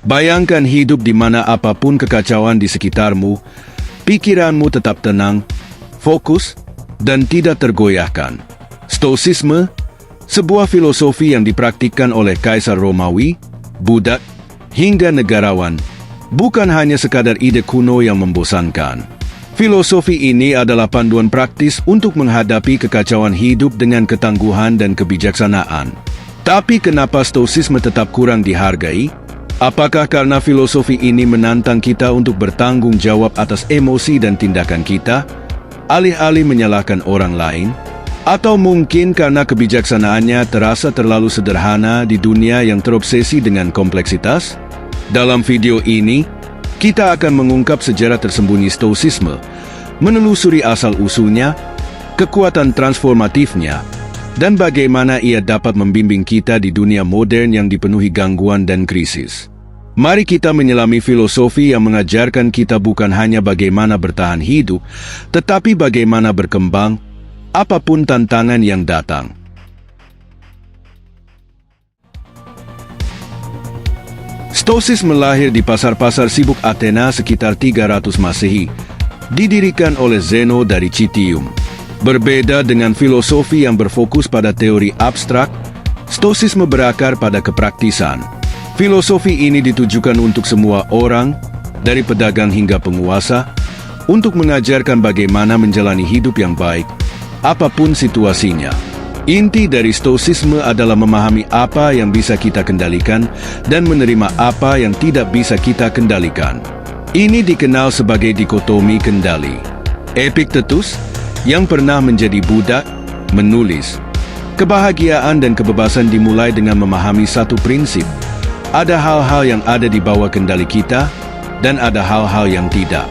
Bayangkan hidup di mana apapun kekacauan di sekitarmu, pikiranmu tetap tenang, fokus, dan tidak tergoyahkan. Stoicisme, sebuah filosofi yang dipraktikkan oleh Kaisar Romawi, Buddha, hingga negarawan, bukan hanya sekadar ide kuno yang membosankan. Filosofi ini adalah panduan praktis untuk menghadapi kekacauan hidup dengan ketangguhan dan kebijaksanaan. Tapi kenapa Stoicisme tetap kurang dihargai? Apakah karena filosofi ini menantang kita untuk bertanggung jawab atas emosi dan tindakan kita, alih-alih menyalahkan orang lain? Atau mungkin karena kebijaksanaannya terasa terlalu sederhana di dunia yang terobsesi dengan kompleksitas? Dalam video ini, kita akan mengungkap sejarah tersembunyi Stoicisme, menelusuri asal-usulnya, kekuatan transformatifnya, dan bagaimana ia dapat membimbing kita di dunia modern yang dipenuhi gangguan dan krisis. Mari kita menyelami filosofi yang mengajarkan kita bukan hanya bagaimana bertahan hidup, tetapi bagaimana berkembang, apapun tantangan yang datang. Stoicisme lahir di pasar-pasar sibuk Athena sekitar 300 Masehi, didirikan oleh Zeno dari Citium. Berbeda dengan filosofi yang berfokus pada teori abstrak, Stoicisme berakar pada kepraktisan. Filosofi ini ditujukan untuk semua orang, dari pedagang hingga penguasa, untuk mengajarkan bagaimana menjalani hidup yang baik, apapun situasinya. Inti dari Stoicisme adalah memahami apa yang bisa kita kendalikan dan menerima apa yang tidak bisa kita kendalikan. Ini dikenal sebagai dikotomi kendali. Epictetus, yang pernah menjadi budak, menulis, kebahagiaan dan kebebasan dimulai dengan memahami satu prinsip. Ada hal-hal yang ada di bawah kendali kita, dan ada hal-hal yang tidak.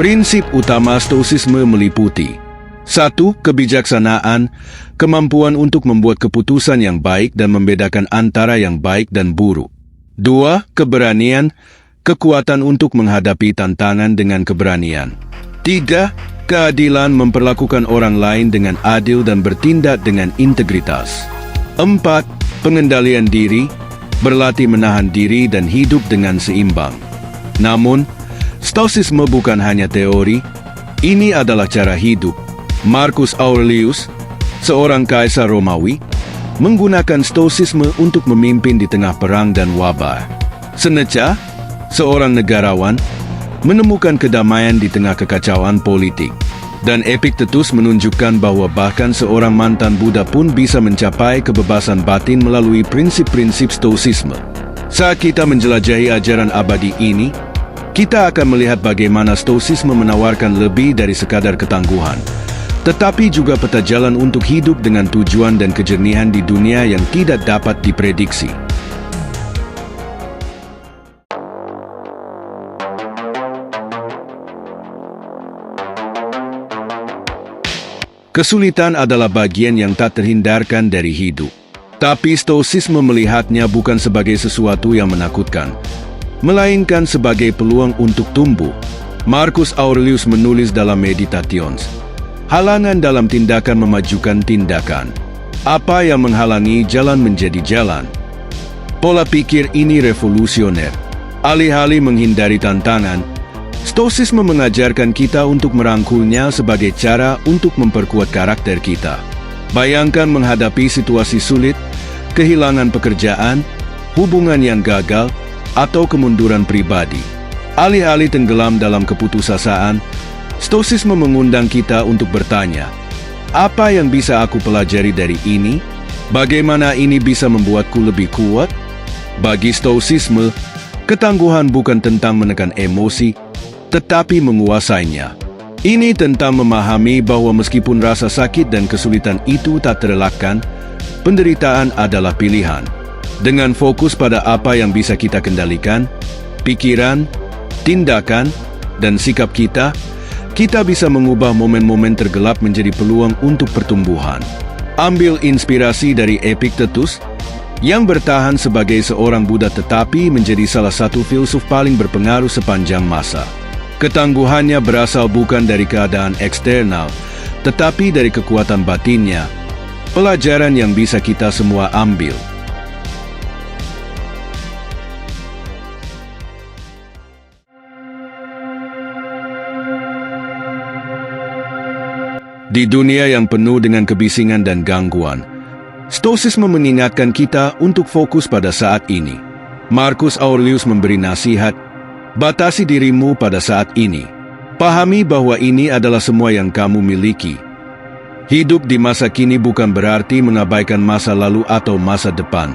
Prinsip utama Stoicisme meliputi 1. Kebijaksanaan, kemampuan untuk membuat keputusan yang baik dan membedakan antara yang baik dan buruk. 2. Keberanian, kekuatan untuk menghadapi tantangan dengan keberanian. 3. Keadilan, memperlakukan orang lain dengan adil dan bertindak dengan integritas. 4. Pengendalian diri, berlatih menahan diri dan hidup dengan seimbang. Namun, Stoicisme bukan hanya teori, ini adalah cara hidup. Marcus Aurelius, seorang kaisar Romawi, menggunakan Stoicisme untuk memimpin di tengah perang dan wabah. Seneca, seorang negarawan, menemukan kedamaian di tengah kekacauan politik. Dan Epictetus menunjukkan bahwa bahkan seorang mantan Buddha pun bisa mencapai kebebasan batin melalui prinsip-prinsip Stoicisme. Saat kita menjelajahi ajaran abadi ini, kita akan melihat bagaimana Stoicisme menawarkan lebih dari sekadar ketangguhan, tetapi juga peta jalan untuk hidup dengan tujuan dan kejernihan di dunia yang tidak dapat diprediksi. Kesulitan adalah bagian yang tak terhindarkan dari hidup. Tapi Stoicisme melihatnya bukan sebagai sesuatu yang menakutkan, melainkan sebagai peluang untuk tumbuh. Marcus Aurelius menulis dalam Meditations, halangan dalam tindakan memajukan tindakan. Apa yang menghalangi jalan menjadi jalan? Pola pikir ini revolusioner. Alih-alih menghindari tantangan, Stoicisme mengajarkan kita untuk merangkulnya sebagai cara untuk memperkuat karakter kita. Bayangkan menghadapi situasi sulit, kehilangan pekerjaan, hubungan yang gagal, atau kemunduran pribadi. Alih-alih tenggelam dalam keputusasaan, Stoicisme mengundang kita untuk bertanya, apa yang bisa aku pelajari dari ini? Bagaimana ini bisa membuatku lebih kuat? Bagi Stoicisme, ketangguhan bukan tentang menekan emosi, tetapi menguasainya. Ini tentang memahami bahwa meskipun rasa sakit dan kesulitan itu tak terelakkan, penderitaan adalah pilihan. Dengan fokus pada apa yang bisa kita kendalikan, pikiran, tindakan, dan sikap kita, kita bisa mengubah momen-momen tergelap menjadi peluang untuk pertumbuhan. Ambil inspirasi dari Epictetus, yang bertahan sebagai seorang Buddha tetapi menjadi salah satu filsuf paling berpengaruh sepanjang masa. Ketangguhannya berasal bukan dari keadaan eksternal, tetapi dari kekuatan batinnya, pelajaran yang bisa kita semua ambil. Di dunia yang penuh dengan kebisingan dan gangguan, Stoisisme mengingatkan kita untuk fokus pada saat ini. Marcus Aurelius memberi nasihat, batasi dirimu pada saat ini. Pahami bahwa ini adalah semua yang kamu miliki. Hidup di masa kini bukan berarti mengabaikan masa lalu atau masa depan.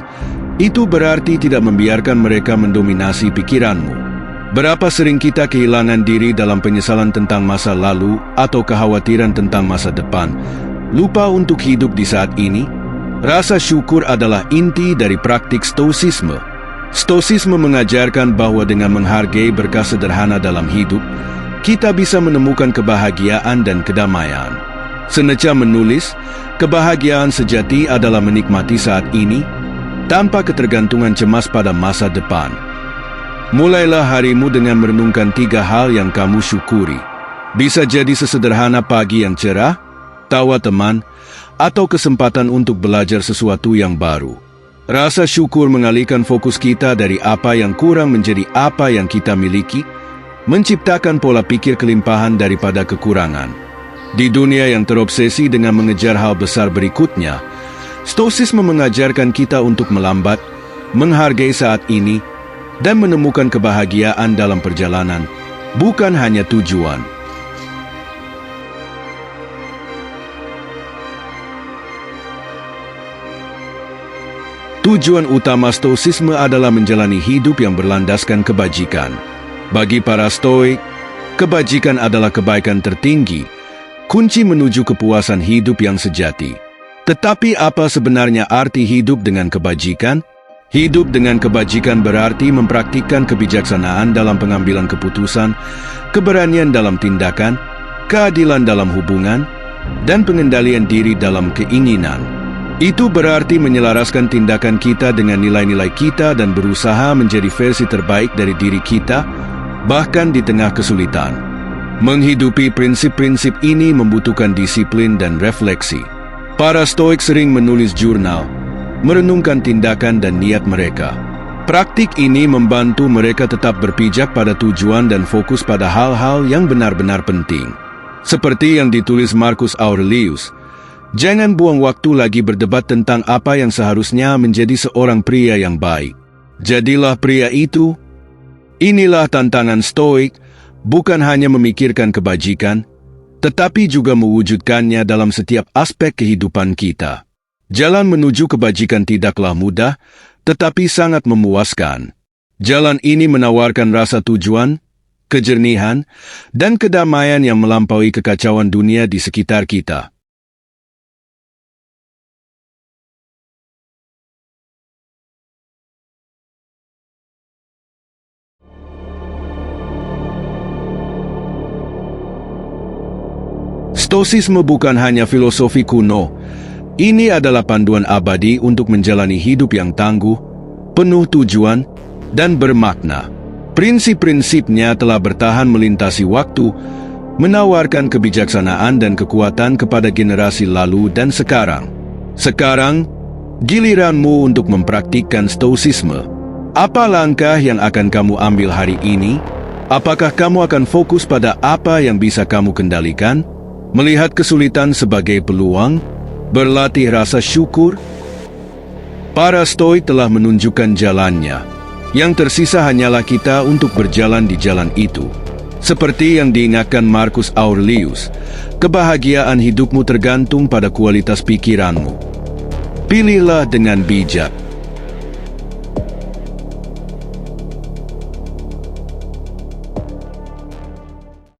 Itu berarti tidak membiarkan mereka mendominasi pikiranmu. Berapa sering kita kehilangan diri dalam penyesalan tentang masa lalu atau kekhawatiran tentang masa depan, lupa untuk hidup di saat ini? Rasa syukur adalah inti dari praktik Stoisisme. Stoisisme mengajarkan bahwa dengan menghargai berkah sederhana dalam hidup, kita bisa menemukan kebahagiaan dan kedamaian. Seneca menulis, kebahagiaan sejati adalah menikmati saat ini, tanpa ketergantungan cemas pada masa depan. Mulailah harimu dengan merenungkan 3 hal yang kamu syukuri. Bisa jadi sesederhana pagi yang cerah, tawa teman, atau kesempatan untuk belajar sesuatu yang baru. Rasa syukur mengalihkan fokus kita dari apa yang kurang menjadi apa yang kita miliki, menciptakan pola pikir kelimpahan daripada kekurangan. Di dunia yang terobsesi dengan mengejar hal besar berikutnya, Stoisisme mengajarkan kita untuk melambat, menghargai saat ini, dan menemukan kebahagiaan dalam perjalanan, bukan hanya tujuan. Tujuan utama Stoisisme adalah menjalani hidup yang berlandaskan kebajikan. Bagi para Stoik, kebajikan adalah kebaikan tertinggi, kunci menuju kepuasan hidup yang sejati. Tetapi apa sebenarnya arti hidup dengan kebajikan? Hidup dengan kebajikan berarti mempraktikkan kebijaksanaan dalam pengambilan keputusan, keberanian dalam tindakan, keadilan dalam hubungan, dan pengendalian diri dalam keinginan. Itu berarti menyelaraskan tindakan kita dengan nilai-nilai kita dan berusaha menjadi versi terbaik dari diri kita, bahkan di tengah kesulitan. Menghidupi prinsip-prinsip ini membutuhkan disiplin dan refleksi. Para Stoik sering menulis jurnal, merenungkan tindakan dan niat mereka. Praktik ini membantu mereka tetap berpijak pada tujuan dan fokus pada hal-hal yang benar-benar penting. Seperti yang ditulis Marcus Aurelius, jangan buang waktu lagi berdebat tentang apa yang seharusnya menjadi seorang pria yang baik. Jadilah pria itu. Inilah tantangan Stoik, bukan hanya memikirkan kebajikan, tetapi juga mewujudkannya dalam setiap aspek kehidupan kita. Jalan menuju kebajikan tidaklah mudah, tetapi sangat memuaskan. Jalan ini menawarkan rasa tujuan, kejernihan, dan kedamaian yang melampaui kekacauan dunia di sekitar kita. Stoisisme bukan hanya filosofi kuno. Ini adalah panduan abadi untuk menjalani hidup yang tangguh, penuh tujuan, dan bermakna. Prinsip-prinsipnya telah bertahan melintasi waktu, menawarkan kebijaksanaan dan kekuatan kepada generasi lalu dan sekarang. Sekarang, giliranmu untuk mempraktikkan Stoisisme. Apa langkah yang akan kamu ambil hari ini? Apakah kamu akan fokus pada apa yang bisa kamu kendalikan? Melihat kesulitan sebagai peluang? Berlatih rasa syukur? Para Stoik telah menunjukkan jalannya. Yang tersisa hanyalah kita untuk berjalan di jalan itu. Seperti yang diingatkan Marcus Aurelius, kebahagiaan hidupmu tergantung pada kualitas pikiranmu. Pilihlah dengan bijak.